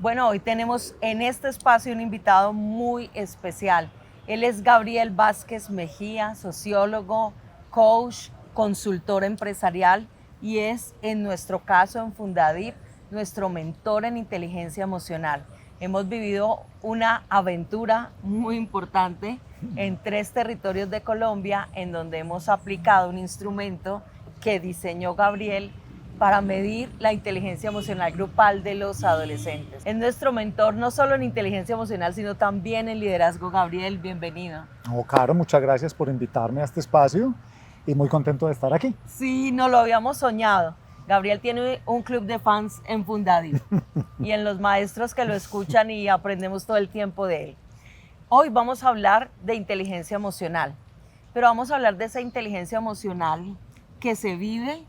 Bueno, hoy tenemos en este espacio un invitado muy especial. Él es Gabriel Vázquez Mejía, sociólogo, coach, consultor empresarial y es, en nuestro caso, en Fundadip, nuestro mentor en inteligencia emocional. Hemos vivido una aventura muy importante en 3 territorios de Colombia en donde hemos aplicado un instrumento que diseñó Gabriel para medir la inteligencia emocional grupal de los adolescentes. Es nuestro mentor no solo en inteligencia emocional, sino también en liderazgo. Gabriel, bienvenido. Caro, muchas gracias por invitarme a este espacio y muy contento de estar aquí. Sí, no lo habíamos soñado. Gabriel tiene un club de fans en Fundadip y en los maestros que lo escuchan y aprendemos todo el tiempo de él. Hoy vamos a hablar de inteligencia emocional, pero vamos a hablar de esa inteligencia emocional que se vive,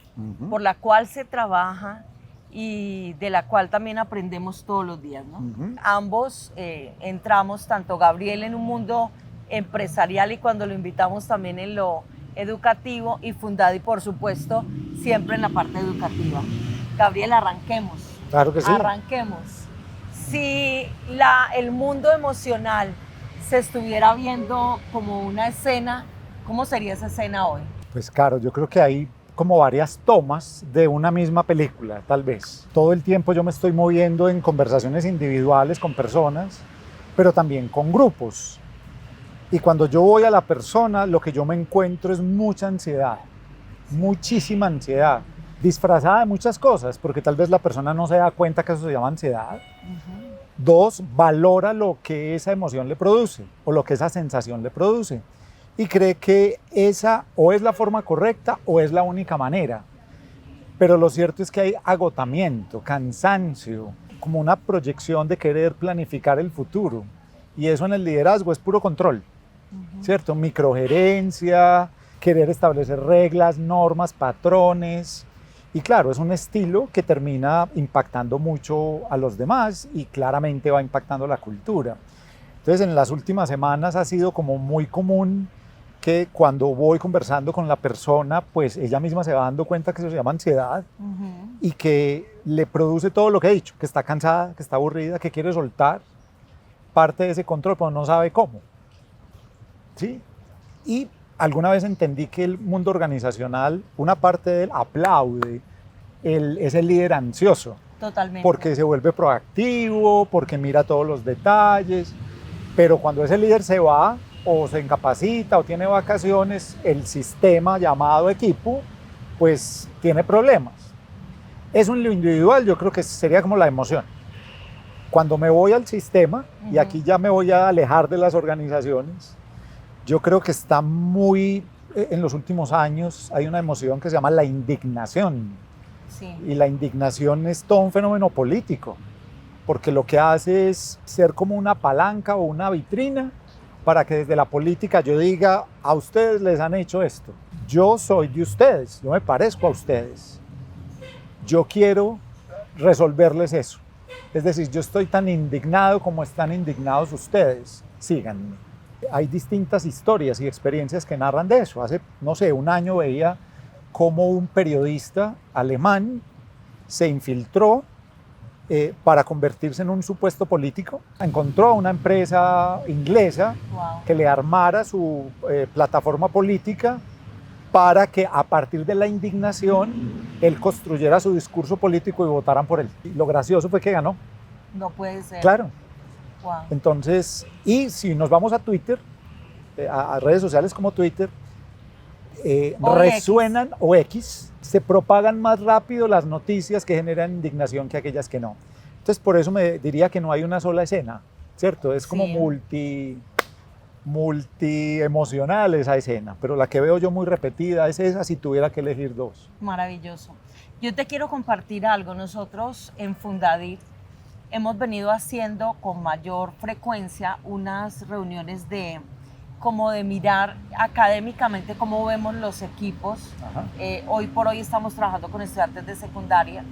por la cual se trabaja y de la cual también aprendemos todos los días, ¿no? Ambos entramos, tanto Gabriel en un mundo empresarial y cuando lo invitamos también en lo educativo, y Fundadip, por supuesto, siempre en la parte educativa. Gabriel, arranquemos. Claro que sí. Arranquemos. Si el mundo emocional se estuviera viendo como una escena, ¿cómo sería esa escena hoy? Pues Caro, yo creo que hay como varias tomas de una misma película, tal vez. Todo el tiempo yo me estoy moviendo en conversaciones individuales con personas, pero también con grupos. Y cuando yo voy a la persona, lo que yo me encuentro es mucha ansiedad, muchísima ansiedad, disfrazada de muchas cosas, porque tal vez la persona no se da cuenta que eso se llama ansiedad. 2, valora lo que esa emoción le produce o lo que esa sensación le produce. Y cree que esa o es la forma correcta o es la única manera. Pero lo cierto es que hay agotamiento, cansancio, como una proyección de querer planificar el futuro. Y eso en el liderazgo es puro control, ¿cierto? Microgerencia, querer establecer reglas, normas, patrones. Y claro, es un estilo que termina impactando mucho a los demás y claramente va impactando la cultura. Entonces, en las últimas semanas ha sido como muy común que cuando voy conversando con la persona, pues ella misma se va dando cuenta que eso se llama ansiedad y que le produce todo lo que he dicho, que está cansada, que está aburrida, que quiere soltar parte de ese control, pero no sabe cómo. ¿Sí? Y alguna vez entendí que el mundo organizacional, una parte de él aplaude ese líder ansioso. Totalmente. Porque se vuelve proactivo, porque mira todos los detalles, pero cuando ese líder se va, o se incapacita o tiene vacaciones, el sistema llamado equipo pues tiene problemas. Eso en lo individual yo creo que sería como la emoción. Cuando me voy al sistema, y aquí ya me voy a alejar de las organizaciones, yo creo que está muy, en los últimos años hay una emoción que se llama la indignación. Sí. Y la indignación es todo un fenómeno político, porque lo que hace es ser como una palanca o una vitrina para que desde la política yo diga, a ustedes les han hecho esto, yo soy de ustedes, yo me parezco a ustedes, yo quiero resolverles eso. Es decir, yo estoy tan indignado como están indignados ustedes, síganme. Hay distintas historias y experiencias que narran de eso. Hace, no sé, un año veía cómo un periodista alemán se infiltró para convertirse en un supuesto político. Encontró a una empresa inglesa que le armara su plataforma política para que a partir de la indignación él construyera su discurso político y votaran por él. Y lo gracioso fue que ganó. No puede ser. Claro. Wow. Entonces, y si nos vamos a Twitter, a redes sociales como Twitter, resuenan, X. O X, se propagan más rápido las noticias que generan indignación que aquellas que no. Entonces, por eso me diría que no hay una sola escena, ¿cierto? Es como multi-emocional esa escena, pero la que veo yo muy repetida es esa si tuviera que elegir 2. Maravilloso. Yo te quiero compartir algo. Nosotros en Fundadip hemos venido haciendo con mayor frecuencia unas reuniones de mirar académicamente cómo vemos los equipos. Hoy por hoy estamos trabajando con estudiantes de secundaria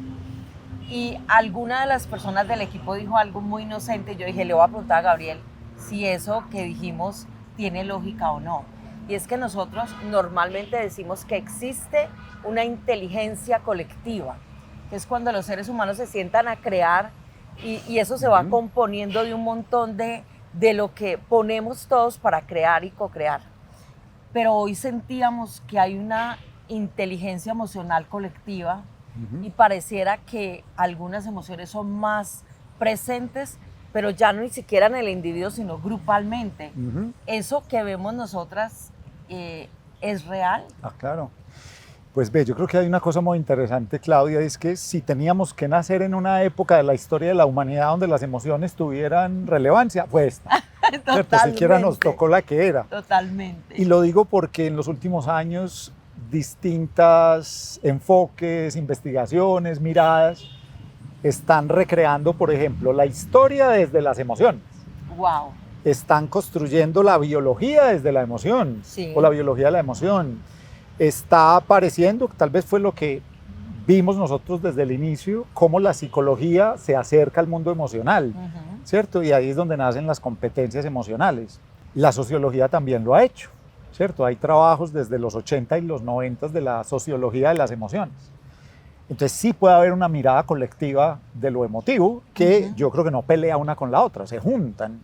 y alguna de las personas del equipo dijo algo muy inocente. Yo dije, le voy a preguntar a Gabriel si eso que dijimos tiene lógica o no. Y es que nosotros normalmente decimos que existe una inteligencia colectiva, que es cuando los seres humanos se sientan a crear y eso se va componiendo de un montón de lo que ponemos todos para crear y co-crear. Pero hoy sentíamos que hay una inteligencia emocional colectiva y pareciera que algunas emociones son más presentes, pero ya no ni siquiera en el individuo, sino grupalmente. Eso que vemos nosotras es real. Ah, claro. Pues ve, yo creo que hay una cosa muy interesante, Claudia, es que si teníamos que nacer en una época de la historia de la humanidad donde las emociones tuvieran relevancia, fue esta. ¿Cierto? Siquiera nos tocó la que era. Totalmente. Y lo digo porque en los últimos años distintos enfoques, investigaciones, miradas están recreando, por ejemplo, la historia desde las emociones. Wow. Están construyendo la biología desde la emoción, sí. o la biología de la emoción. Está apareciendo, tal vez fue lo que vimos nosotros desde el inicio, cómo la psicología se acerca al mundo emocional, ¿cierto? Y ahí es donde nacen las competencias emocionales. La sociología también lo ha hecho, ¿cierto? Hay trabajos desde los 80 y los 90 de la sociología de las emociones. Entonces sí puede haber una mirada colectiva de lo emotivo que yo creo que no pelea una con la otra, se juntan.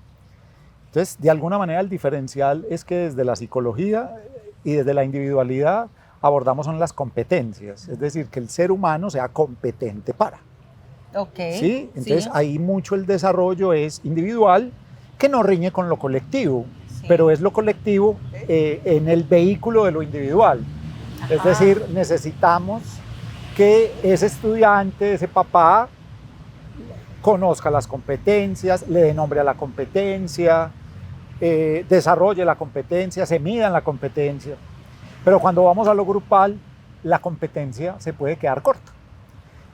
Entonces, de alguna manera el diferencial es que desde la psicología y desde la individualidad abordamos son las competencias, es decir, que el ser humano sea competente para. ¿Sí? Entonces ahí mucho el desarrollo es individual, que no riñe con lo colectivo, pero es lo colectivo en el vehículo de lo individual. Es decir, necesitamos que ese estudiante, ese papá, conozca las competencias, le dé nombre a la competencia, desarrolle la competencia, se mida en la competencia. Pero cuando vamos a lo grupal, la competencia se puede quedar corta.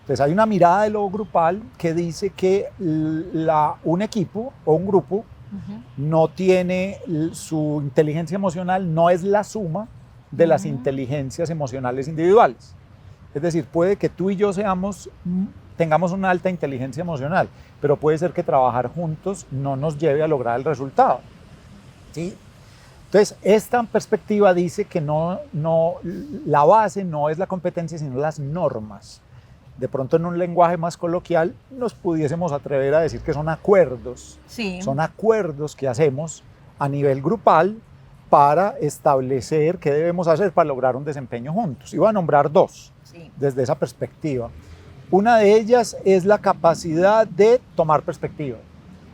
Entonces hay una mirada de lo grupal que dice que un equipo o un grupo no tiene su inteligencia emocional, no es la suma de las inteligencias emocionales individuales. Es decir, puede que tú y yo tengamos una alta inteligencia emocional, pero puede ser que trabajar juntos no nos lleve a lograr el resultado. ¿Sí? Entonces, esta perspectiva dice que la base no es la competencia, sino las normas. De pronto, en un lenguaje más coloquial, nos pudiésemos atrever a decir que son acuerdos. Sí. Son acuerdos que hacemos a nivel grupal para establecer qué debemos hacer para lograr un desempeño juntos. Y voy a nombrar dos desde esa perspectiva. Una de ellas es la capacidad de tomar perspectiva.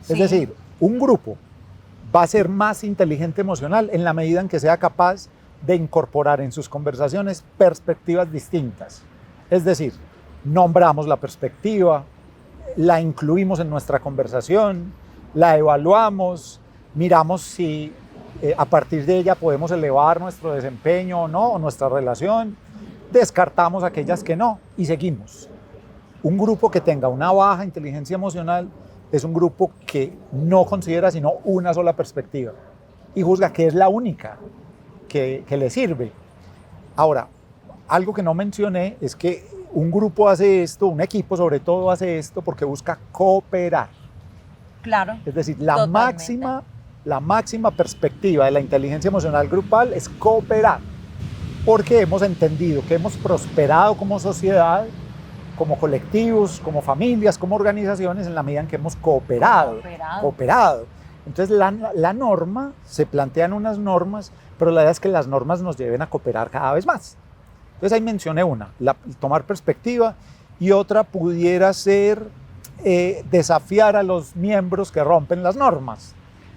Es decir, un grupo va a ser más inteligente emocional en la medida en que sea capaz de incorporar en sus conversaciones perspectivas distintas. Es decir, nombramos la perspectiva, la incluimos en nuestra conversación, la evaluamos, miramos si a partir de ella podemos elevar nuestro desempeño o no, o nuestra relación, descartamos aquellas que no y seguimos. Un grupo que tenga una baja inteligencia emocional es un grupo que no considera sino una sola perspectiva y juzga que es la única que le sirve. Ahora, algo que no mencioné es que un grupo hace esto, un equipo sobre todo hace esto porque busca cooperar. Claro. Es decir, la máxima perspectiva de la inteligencia emocional grupal es cooperar, porque hemos entendido que hemos prosperado como sociedad, como colectivos, como familias, como organizaciones, en la medida en que hemos cooperado. Entonces la norma, se plantean unas normas, pero la idea es que las normas nos lleven a cooperar cada vez más. Entonces ahí mencioné una, tomar perspectiva, y otra pudiera ser desafiar a los miembros que rompen las normas.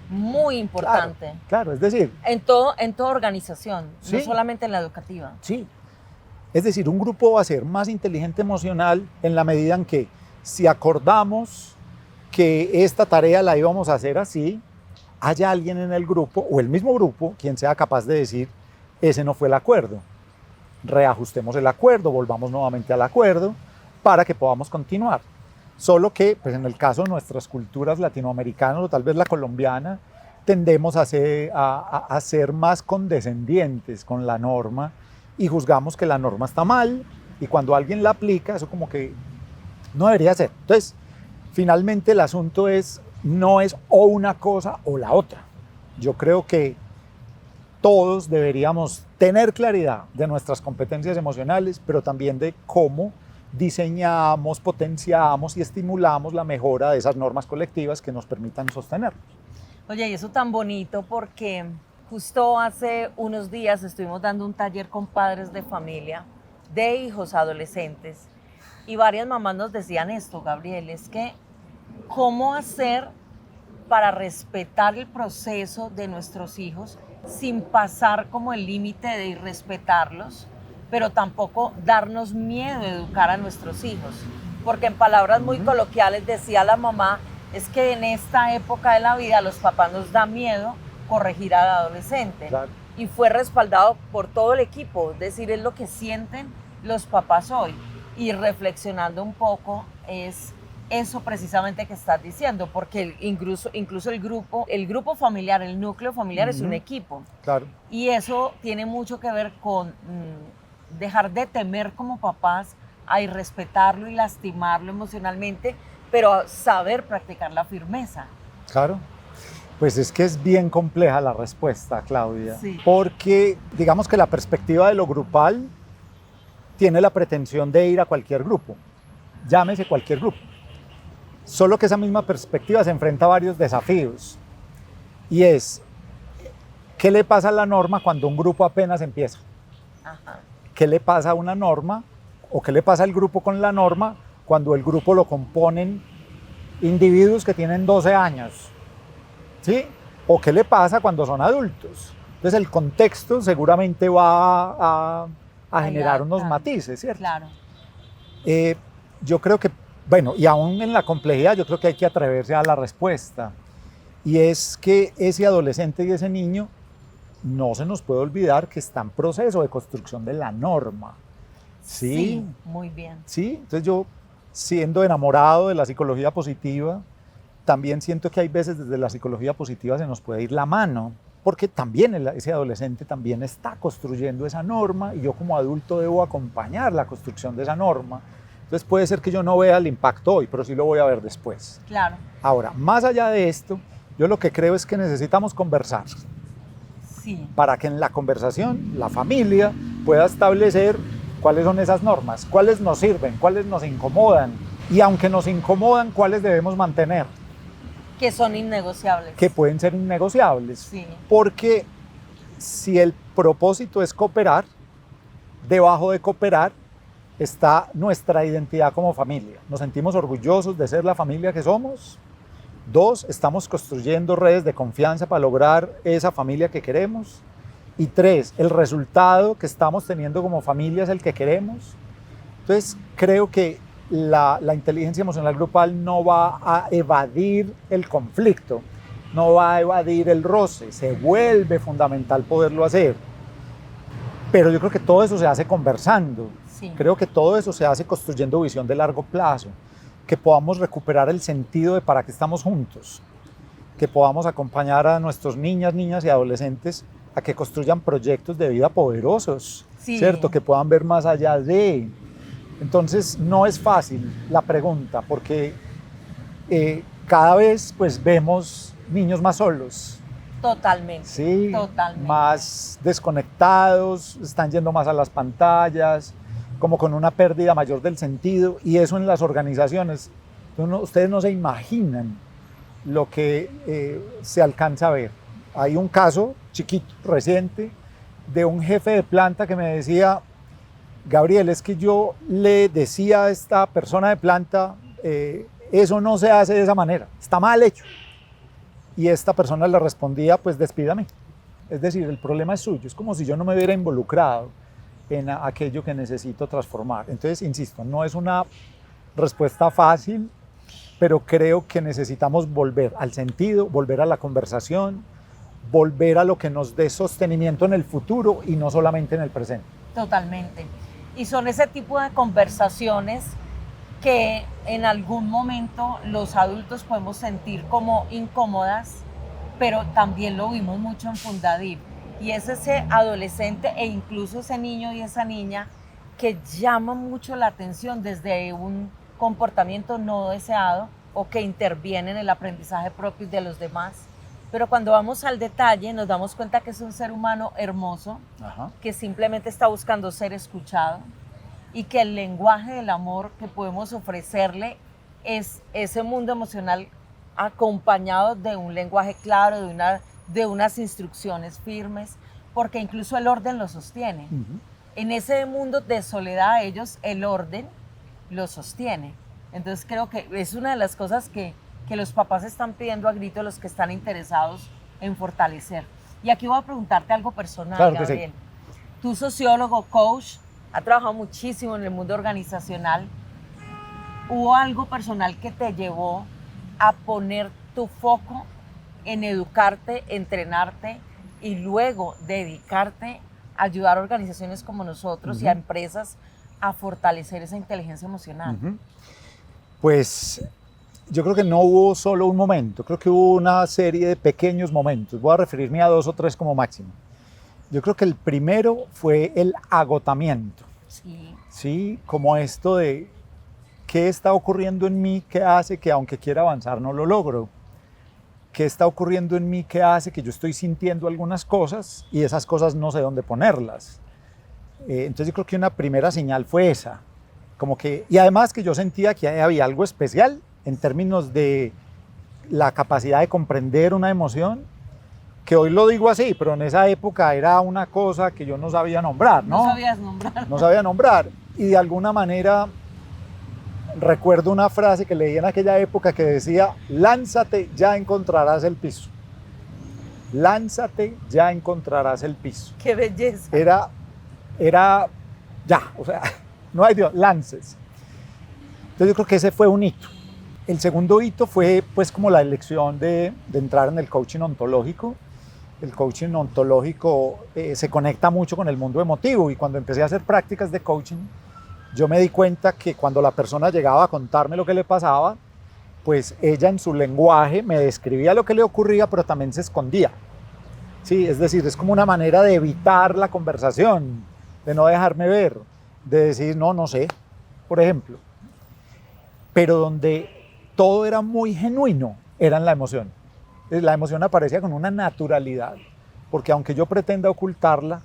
Muy importante. Claro, es decir... En toda organización, sí, no solamente en la educativa. Sí. Es decir, un grupo va a ser más inteligente emocional en la medida en que si acordamos que esta tarea la íbamos a hacer así, haya alguien en el grupo o el mismo grupo quien sea capaz de decir, ese no fue el acuerdo. Reajustemos el acuerdo, volvamos nuevamente al acuerdo para que podamos continuar. Solo que, pues en el caso de nuestras culturas latinoamericanas o tal vez la colombiana, tendemos a ser más condescendientes con la norma y juzgamos que la norma está mal, y cuando alguien la aplica, eso como que no debería ser. Entonces, finalmente el asunto no es o una cosa o la otra. Yo creo que todos deberíamos tener claridad de nuestras competencias emocionales, pero también de cómo diseñamos, potenciamos y estimulamos la mejora de esas normas colectivas que nos permitan sostenernos. Oye, y eso tan bonito porque justo hace unos días estuvimos dando un taller con padres de familia, de hijos adolescentes, y varias mamás nos decían esto, Gabriel, es que cómo hacer para respetar el proceso de nuestros hijos sin pasar como el límite de irrespetarlos, pero tampoco darnos miedo de educar a nuestros hijos. Porque en palabras muy coloquiales decía la mamá, es que en esta época de la vida a los papás nos da miedo corregir al adolescente. Claro. Y fue respaldado por todo el equipo, es decir, es lo que sienten los papás hoy. Y reflexionando un poco es eso precisamente que estás diciendo, porque incluso el grupo familiar, el núcleo familiar es un equipo. Claro. Y eso tiene mucho que ver con dejar de temer como papás a irrespetarlo y lastimarlo emocionalmente, pero saber practicar la firmeza. Claro. Pues es que es bien compleja la respuesta, Claudia, Sí. porque digamos que la perspectiva de lo grupal tiene la pretensión de ir a cualquier grupo, llámese cualquier grupo. Solo que esa misma perspectiva se enfrenta a varios desafíos. Y es, ¿qué le pasa a la norma cuando un grupo apenas empieza? Ajá. ¿Qué le pasa a una norma o qué le pasa al grupo con la norma cuando el grupo lo componen individuos que tienen 12 años? ¿Sí? ¿O qué le pasa cuando son adultos? Entonces el contexto seguramente va a generar unos matices, ¿cierto? Claro. Yo creo que, bueno, y aún en la complejidad, yo creo que hay que atreverse a la respuesta. Y es que ese adolescente y ese niño no se nos puede olvidar que está en proceso de construcción de la norma. Sí, muy bien. sí. Entonces yo, siendo enamorado de la psicología positiva, también siento que hay veces desde la psicología positiva se nos puede ir la mano, porque también ese adolescente también está construyendo esa norma y yo como adulto debo acompañar la construcción de esa norma. Entonces puede ser que yo no vea el impacto hoy, pero sí lo voy a ver después. Claro. Ahora, más allá de esto, yo lo que creo es que necesitamos conversar. Sí. Para que en la conversación la familia pueda establecer cuáles son esas normas, cuáles nos sirven, cuáles nos incomodan y aunque nos incomodan, cuáles debemos mantener. Que son innegociables. Que pueden ser innegociables. Sí. Porque si el propósito es cooperar, debajo de cooperar está nuestra identidad como familia. Nos sentimos orgullosos de ser la familia que somos. 2, estamos construyendo redes de confianza para lograr esa familia que queremos. Y 3, el resultado que estamos teniendo como familia es el que queremos. Entonces, creo que la inteligencia emocional grupal no va a evadir el conflicto, no va a evadir el roce, se vuelve fundamental poderlo hacer. Pero yo creo que todo eso se hace conversando, Sí. creo que todo eso se hace construyendo visión de largo plazo, que podamos recuperar el sentido de para qué estamos juntos, que podamos acompañar a nuestros niñas y adolescentes a que construyan proyectos de vida poderosos, Sí. ¿cierto? Que puedan ver más allá de... Entonces no es fácil la pregunta porque cada vez pues vemos niños más solos, Totalmente. ¿sí? Totalmente. Más desconectados, están yendo más a las pantallas, como con una pérdida mayor del sentido y eso en las organizaciones, ustedes no se imaginan lo que se alcanza a ver. Hay un caso chiquito, reciente, de un jefe de planta que me decía: Gabriel, es que yo le decía a esta persona de planta, eso no se hace de esa manera, está mal hecho. Y esta persona le respondía, pues despídame. Es decir, el problema es suyo, es como si yo no me hubiera involucrado en aquello que necesito transformar. Entonces, insisto, no es una respuesta fácil, pero creo que necesitamos volver al sentido, volver a la conversación, volver a lo que nos dé sostenimiento en el futuro y no solamente en el presente. Totalmente. Y son ese tipo de conversaciones que en algún momento los adultos podemos sentir como incómodas, pero también lo vimos mucho en Fundadir. Y es ese adolescente e incluso ese niño y esa niña que llama mucho la atención desde un comportamiento no deseado o que interviene en el aprendizaje propio de los demás. Pero cuando vamos al detalle nos damos cuenta que es un ser humano hermoso, Ajá. que simplemente está buscando ser escuchado y que el lenguaje del amor que podemos ofrecerle es ese mundo emocional acompañado de un lenguaje claro, de unas instrucciones firmes, porque incluso el orden lo sostiene. En ese mundo de soledad, ellos, el orden lo sostiene. Entonces creo que es una de las cosas que los papás están pidiendo a grito, los que están interesados en fortalecer. Y aquí voy a preguntarte algo personal, claro que Gabriel. Sí. Tú, sociólogo, coach, has trabajado muchísimo en el mundo organizacional. ¿Hubo algo personal que te llevó a poner tu foco en educarte, entrenarte y luego dedicarte a ayudar a organizaciones como nosotros y a empresas a fortalecer esa inteligencia emocional? Pues yo creo que no hubo solo un momento, creo que hubo una serie de pequeños momentos. Voy a referirme a 2 o 3 como máximo. Yo creo que el primero fue el agotamiento. Sí. Sí, como esto de qué está ocurriendo en mí que hace que aunque quiera avanzar no lo logro. ¿Qué está ocurriendo en mí que hace que yo estoy sintiendo algunas cosas y esas cosas no sé dónde ponerlas? Entonces yo creo que una primera señal fue esa. Como que, y además que yo sentía que había algo especial en términos de la capacidad de comprender una emoción, que hoy lo digo así, pero en esa época era una cosa que yo no sabía nombrar, ¿no? No sabías nombrar. No sabía nombrar. Y de alguna manera recuerdo una frase que leí en aquella época que decía: lánzate, ya encontrarás el piso. Lánzate, ya encontrarás el piso. ¡Qué belleza! Era ya, o sea, no hay Dios, lances. Entonces yo creo que ese fue un hito. El segundo hito fue pues como la elección de entrar en el coaching ontológico. El coaching ontológico se conecta mucho con el mundo emotivo, y cuando empecé a hacer prácticas de coaching, yo me di cuenta que cuando la persona llegaba a contarme lo que le pasaba, pues ella en su lenguaje me describía lo que le ocurría, pero también se escondía. Sí, es decir, es como una manera de evitar la conversación, de no dejarme ver, de decir no sé, por ejemplo. Pero donde todo era muy genuino, era en la emoción. La emoción aparecía con una naturalidad, porque aunque yo pretenda ocultarla,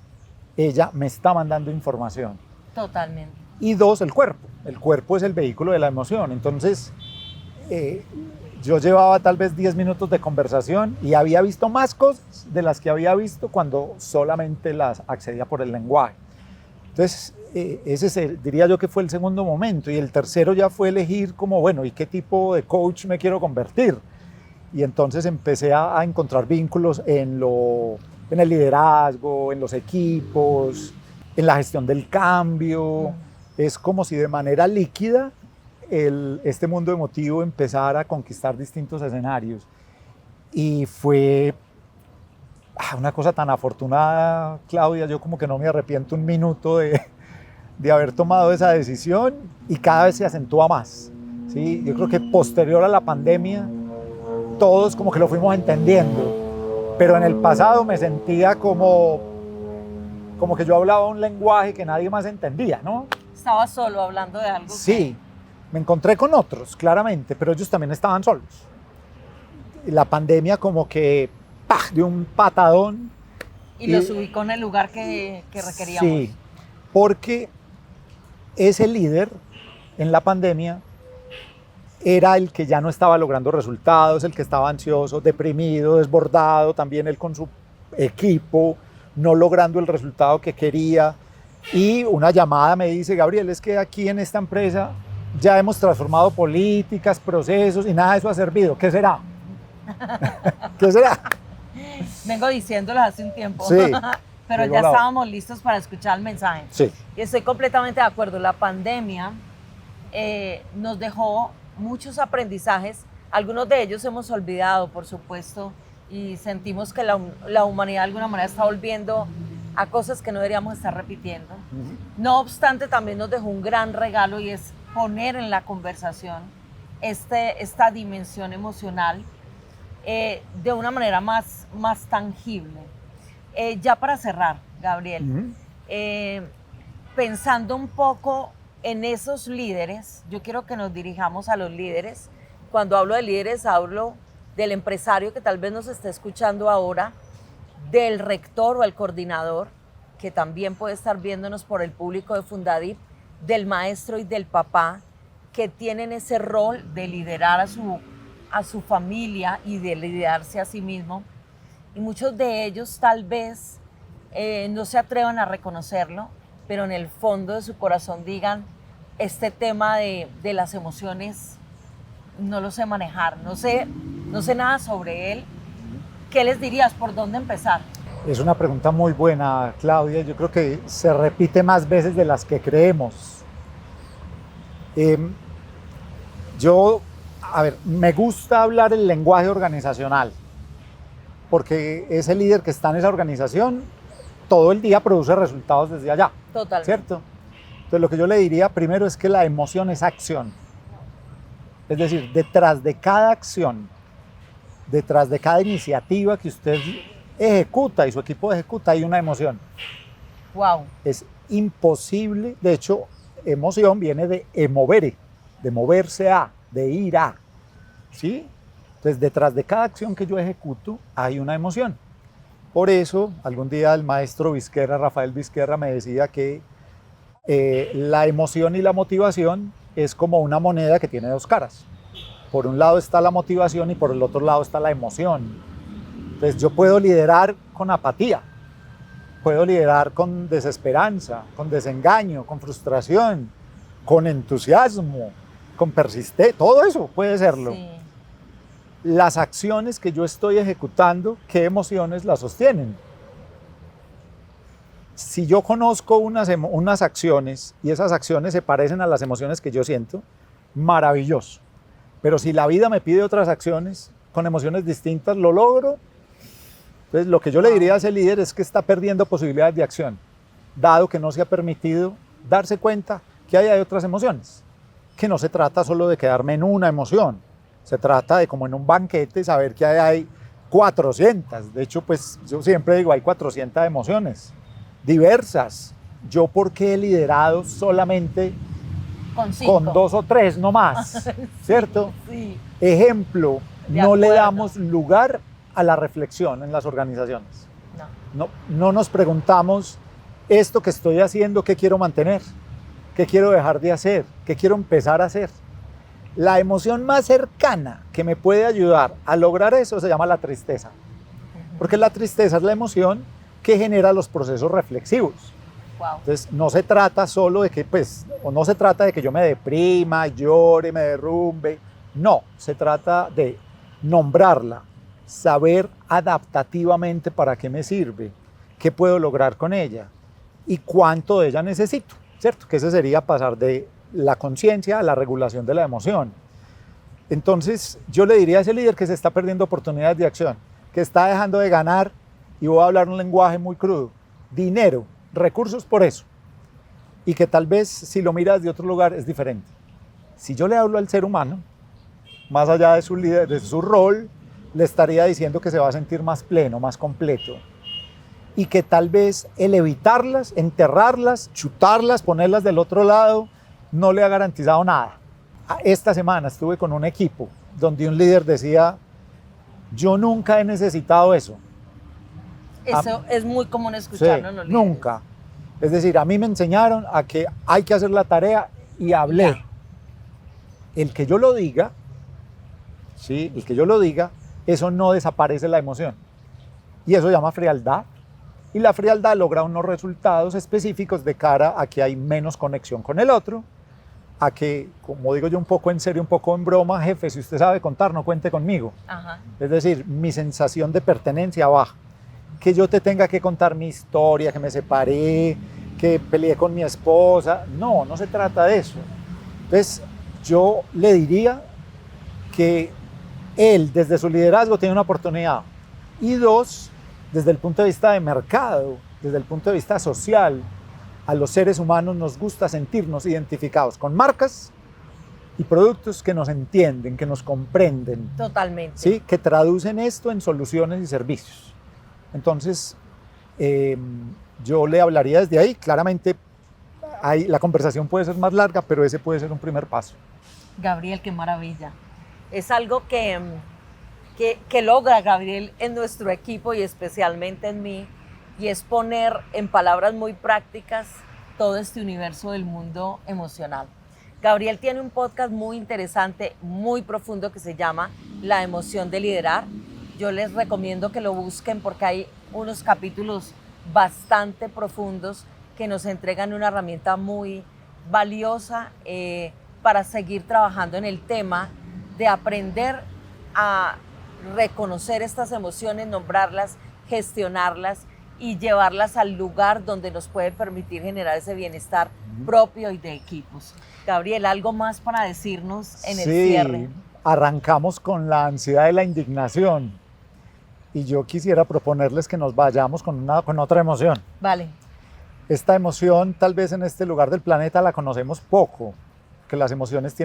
ella me está mandando información. Totalmente. Y 2, el cuerpo. El cuerpo es el vehículo de la emoción. Entonces, yo llevaba tal vez 10 minutos de conversación y había visto más cosas de las que había visto cuando solamente las accedía por el lenguaje. Entonces, ese diría yo que fue el segundo momento. Y el tercero ya fue elegir como, bueno, ¿y qué tipo de coach me quiero convertir? Y entonces empecé a encontrar vínculos en el liderazgo, en los equipos, en la gestión del cambio. Es como si de manera líquida este mundo emotivo empezara a conquistar distintos escenarios. Y fue una cosa tan afortunada, Claudia. Yo como que no me arrepiento un minuto de haber tomado esa decisión, y cada vez se acentúa más. ¿Sí? Yo creo que posterior a la pandemia, todos como que lo fuimos entendiendo, pero en el pasado me sentía como que yo hablaba un lenguaje que nadie más entendía, ¿no? Estaba solo hablando de algo. Sí, me encontré con otros, claramente, pero ellos también estaban solos. La pandemia como que dio un patadón. Y los ubicó en el lugar que requeríamos. Sí, porque ese líder en la pandemia era el que ya no estaba logrando resultados, el que estaba ansioso, deprimido, desbordado, también él con su equipo, no logrando el resultado que quería. Y una llamada me dice: Gabriel, es que aquí en esta empresa ya hemos transformado políticas, procesos, y nada de eso ha servido. ¿Qué será? ¿Qué será? Vengo diciéndolo hace un tiempo. Sí. Pero ya estábamos listos para escuchar el mensaje. Sí. Y estoy completamente de acuerdo. La pandemia nos dejó muchos aprendizajes. Algunos de ellos hemos olvidado, por supuesto, y sentimos que la humanidad de alguna manera está volviendo a cosas que no deberíamos estar repitiendo. No obstante, también nos dejó un gran regalo, y es poner en la conversación esta dimensión emocional de una manera más tangible. Ya para cerrar, Gabriel, pensando un poco en esos líderes, yo quiero que nos dirijamos a los líderes. Cuando hablo de líderes, hablo del empresario que tal vez nos esté escuchando ahora, del rector o el coordinador, que también puede estar viéndonos por el público de Fundadip, del maestro y del papá que tienen ese rol de liderar a su familia y de liderarse a sí mismo. Y muchos de ellos tal vez no se atrevan a reconocerlo, pero en el fondo de su corazón digan, este tema de las emociones no lo sé manejar, no sé nada sobre él. ¿Qué les dirías? ¿Por dónde empezar? Es una pregunta muy buena, Claudia. Yo creo que se repite más veces de las que creemos. Me gusta hablar el lenguaje organizacional, porque ese líder que está en esa organización todo el día produce resultados desde allá. Totalmente. ¿Cierto? Entonces lo que yo le diría primero es que la emoción es acción. Es decir, detrás de cada acción, detrás de cada iniciativa que usted ejecuta y su equipo ejecuta, hay una emoción. Wow. Es imposible, de hecho, emoción viene de emovere, de moverse a, de ir a, ¿sí? Entonces, detrás de cada acción que yo ejecuto, hay una emoción. Por eso, algún día el maestro Vizquerra, Rafael Vizquerra, me decía que la emoción y la motivación es como una moneda que tiene dos caras. Por un lado está la motivación y por el otro lado está la emoción. Entonces yo puedo liderar con apatía, puedo liderar con desesperanza, con desengaño, con frustración, con entusiasmo, con persistencia, todo eso puede serlo. Sí. Las acciones que yo estoy ejecutando, ¿qué emociones las sostienen? Si yo conozco unas acciones y esas acciones se parecen a las emociones que yo siento, maravilloso. Pero si la vida me pide otras acciones con emociones distintas, ¿lo logro? Entonces, lo que yo le diría a ese líder es que está perdiendo posibilidades de acción, dado que no se ha permitido darse cuenta que hay otras emociones, que no se trata solo de quedarme en una emoción, se trata de, como en un banquete, saber que hay 400. De hecho, pues yo siempre digo, hay 400 emociones diversas. Yo, ¿por qué he liderado solamente con 2 o 3 no más? ¿Cierto? Sí. Ejemplo, De no le acuerdo. damos lugar a la reflexión en las organizaciones. No nos preguntamos, esto que estoy haciendo, ¿qué quiero mantener? ¿Qué quiero dejar de hacer? ¿Qué quiero empezar a hacer? La emoción más cercana que me puede ayudar a lograr eso se llama la tristeza. Porque la tristeza es la emoción que genera los procesos reflexivos. Wow. Entonces, no se trata solo de que, no se trata de que yo me deprima, llore, me derrumbe. No, se trata de nombrarla, saber adaptativamente para qué me sirve, qué puedo lograr con ella y cuánto de ella necesito, ¿cierto? Que ese sería pasar de la conciencia a la regulación de la emoción. Entonces, yo le diría a ese líder que se está perdiendo oportunidades de acción, que está dejando de ganar, y voy a hablar un lenguaje muy crudo, dinero, recursos por eso, y que tal vez si lo miras de otro lugar es diferente. Si yo le hablo al ser humano, más allá de su líder, de su rol, le estaría diciendo que se va a sentir más pleno, más completo, y que tal vez el evitarlas, enterrarlas, chutarlas, ponerlas del otro lado, no le ha garantizado nada. Esta semana estuve con un equipo donde un líder decía, yo nunca he necesitado eso. Eso es muy común escucharlo, Sí, ¿no? nunca. Es decir, a mí me enseñaron a que hay que hacer la tarea y hablé. Ya. El que yo lo diga, ¿sí? El que yo lo diga, eso no desaparece la emoción. Y eso se llama frialdad. Y la frialdad logra unos resultados específicos de cara a que hay menos conexión con el otro, a que, como digo yo un poco en serio, un poco en broma, jefe, si usted sabe contar, no cuente conmigo. Ajá. Es decir, mi sensación de pertenencia baja. Que yo te tenga que contar mi historia, que me separé, que peleé con mi esposa. No, no se trata de eso. Entonces, yo le diría que él, desde su liderazgo, tiene una oportunidad. Y dos, desde el punto de vista de mercado, desde el punto de vista social, a los seres humanos nos gusta sentirnos identificados con marcas y productos que nos entienden, que nos comprenden. Totalmente. ¿Sí? Que traducen esto en soluciones y servicios. Entonces, yo le hablaría desde ahí. Claramente, la conversación puede ser más larga, pero ese puede ser un primer paso. Gabriel, qué maravilla. Es algo que logra Gabriel en nuestro equipo y especialmente en mí, y es poner en palabras muy prácticas todo este universo del mundo emocional. Gabriel tiene un podcast muy interesante, muy profundo, que se llama La emoción de liderar. Yo les recomiendo que lo busquen porque hay unos capítulos bastante profundos que nos entregan una herramienta muy valiosa para seguir trabajando en el tema de aprender a reconocer estas emociones, nombrarlas, gestionarlas y llevarlas al lugar donde nos puede permitir generar ese bienestar propio y de equipos. Gabriel, ¿algo más para decirnos en el cierre? Sí, arrancamos con la ansiedad y la indignación. Y yo quisiera proponerles que nos vayamos con otra emoción. Vale. Esta emoción, tal vez en este lugar del planeta la conocemos poco, que las emociones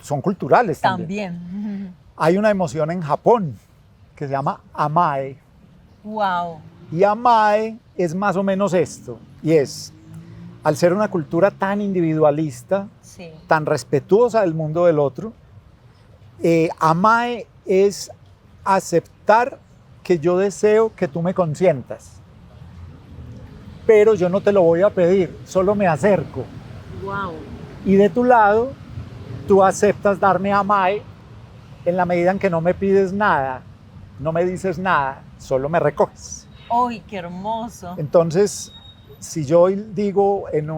son culturales también. También. Hay una emoción en Japón que se llama Amae. Wow. Y Amae es más o menos esto, y es, al ser una cultura tan individualista, Sí. tan respetuosa del mundo del otro, Amae es aceptar que yo deseo que tú me consientas, pero yo no te lo voy a pedir, solo me acerco. Wow. Y de tu lado, tú aceptas darme Amae en la medida en que no me pides nada, no me dices nada, solo me recoges. ¡Ay, qué hermoso! Entonces, si yo digo en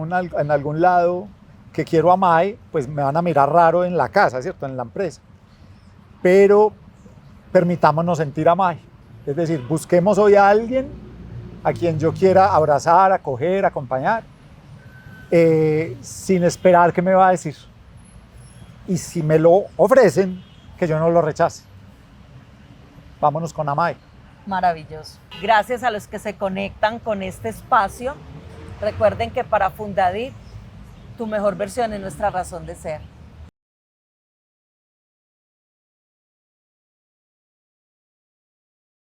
algún lado que quiero Amae, pues me van a mirar raro en la casa, ¿cierto? En la empresa. Pero permitámonos sentir Amae. Es decir, busquemos hoy a alguien a quien yo quiera abrazar, acoger, acompañar, sin esperar qué me va a decir. Y si me lo ofrecen, que yo no lo rechace. Vámonos con Amae. Maravilloso. Gracias a los que se conectan con este espacio. Recuerden que para Fundadit, tu mejor versión es nuestra razón de ser.